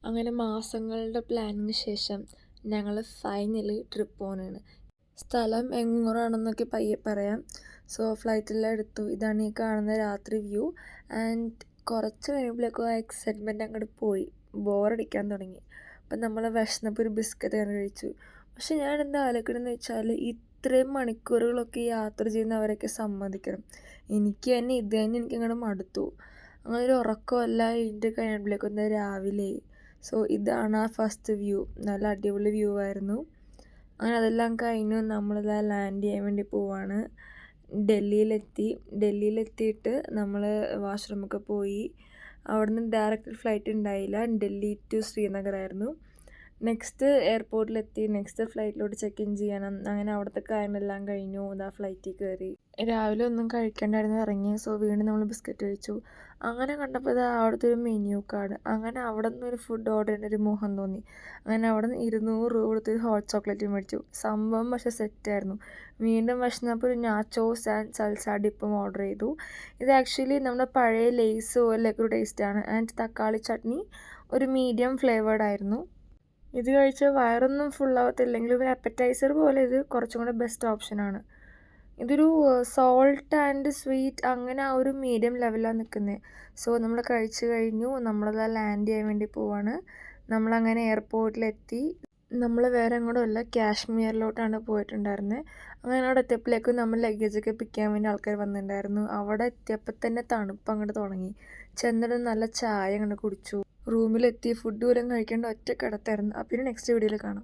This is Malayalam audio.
അങ്ങനെ മാസങ്ങളുടെ പ്ലാനിന് ശേഷം ഞങ്ങൾ ഫൈനലി ട്രിപ്പ് പോകുന്നതാണ്. സ്ഥലം എങ്ങോട്ടാണെന്നൊക്കെ പയ്യെ പറയാം. സോ ഫ്ലൈറ്റെല്ലാം എടുത്തു. ഇതാണ് ഈ കാണുന്ന രാത്രി വ്യൂ. ആൻഡ് കുറച്ച് കഴിയുമ്പോഴേക്കും ആ എക്സൈറ്റ്മെൻറ്റ് അങ്ങോട്ട് പോയി, ബോറടിക്കാൻ തുടങ്ങി. അപ്പം നമ്മൾ വിശന്നപ്പോൾ ഒരു ബിസ്ക്കറ്റ് കണ്ട് കഴിച്ചു. പക്ഷെ ഞാൻ എന്താ ആലോചിക്കണമെന്ന് വെച്ചാൽ ഇത്രയും മണിക്കൂറുകളൊക്കെ യാത്ര ചെയ്യുന്നവരൊക്കെ സമ്മതിക്കണം. എനിക്ക് തന്നെ ഇത് തന്നെ എനിക്കങ്ങോട്ട് മടുത്തു. അങ്ങനെ ഒരു ഉറക്കമല്ല ഇതിൻ്റെ കഴിയുമ്പോഴേക്കും രാവിലെ. സോ ഇതാണ് ആ ഫസ്റ്റ് വ്യൂ. നല്ല അടിപൊളി വ്യൂ ആയിരുന്നു. അങ്ങനെ അതെല്ലാം കഴിഞ്ഞു നമ്മളിതാ ലാൻഡ് ചെയ്യാൻ വേണ്ടി പോവാണ്. ഡൽഹിയിലെത്തിയിട്ട് നമ്മൾ വാഷ്റൂമൊക്കെ പോയി. അവിടുന്ന് ഡയറക്റ്റ് ഫ്ലൈറ്റ് ഉണ്ടായില്ല, ഡൽഹി ടു ശ്രീനഗർ ആയിരുന്നു. നെക്സ്റ്റ് എയർപോർട്ടിലെത്തി, നെക്സ്റ്റ് ഫ്ലൈറ്റിലോട്ട് ചെക്ക് ഇൻ ചെയ്യണം. അങ്ങനെ അവിടുത്തെ കാര്യങ്ങളെല്ലാം കഴിഞ്ഞു. ഇതാ ഫ്ലൈറ്റിൽ കയറി. രാവിലെ ഒന്നും കഴിക്കണ്ടായിരുന്നു ഇറങ്ങി. സോ വീണ്ടും നമ്മൾ ബിസ്ക്കറ്റ് കഴിച്ചു. അങ്ങനെ കണ്ടപ്പോൾ ഇതാ അവിടുത്തെ ഒരു മെനു കാർഡ്. അങ്ങനെ അവിടെ നിന്ന് ഒരു ഫുഡ് ഓർഡർ ചെയ്യുന്ന ഒരു മോഹം തോന്നി. അങ്ങനെ അവിടെ നിന്ന് 200 രൂപ കൊടുത്ത് ഹോട്ട് ചോക്ലേറ്റ് മേടിച്ചു. സംഭവം പക്ഷേ സെറ്റായിരുന്നു. വീണ്ടും വിശന്നപ്പോൾ ഒരു നാച്ചോസ് ആൻഡ് സൽസ ഡിപ്പും ഓർഡർ ചെയ്തു. ഇത് ആക്ച്വലി നമ്മുടെ പഴയ ലേസ് പോലെയൊക്കെ ഒരു ടേസ്റ്റാണ്. ആൻഡ് തക്കാളി ചട്നി ഒരു മീഡിയം ഫ്ലേവേർഡ് ആയിരുന്നു. ഇത് കഴിച്ചാൽ വയറൊന്നും ഫുള്ളാവത്തില്ലെങ്കിലും ഒരു അപ്പറ്റൈസർ പോലെ ഇത് കുറച്ചും കൂടെ ബെസ്റ്റ് ഓപ്ഷനാണ്. ഇതൊരു സോൾട്ട് ആൻഡ് സ്വീറ്റ് അങ്ങനെ ആ ഒരു മീഡിയം ലെവലാണ് നിൽക്കുന്നത്. സോ നമ്മൾ കഴിച്ചു കഴിഞ്ഞു. നമ്മളത് ലാൻഡ് ചെയ്യാൻ വേണ്ടി പോവാണ്. നമ്മളങ്ങനെ എയർപോർട്ടിലെത്തി. നമ്മൾ വേറെ എങ്ങോട്ടുമല്ല, കാശ്മീരിലോട്ടാണ് പോയിട്ടുണ്ടായിരുന്നത്. അങ്ങനെ അവിടെ എത്തിയപ്പോഴേക്കും നമ്മൾ ലഗേജൊക്കെ പിക്ക് ചെയ്യാൻ വേണ്ടി ആൾക്കാർ വന്നിട്ടുണ്ടായിരുന്നു. അവിടെ എത്തിയപ്പോൾ തന്നെ തണുപ്പ് അങ്ങോട്ട് തുടങ്ങി. ചെന്നിട്ട് നല്ല ചായ അങ്ങോട്ട് കുടിച്ചു. റൂമിലെത്തി ഫുഡ് പോലും കഴിക്കേണ്ട ഒറ്റ കിടത്തായിരുന്നു. അപ്പം നെക്സ്റ്റ് വീഡിയോയിൽ കാണാം.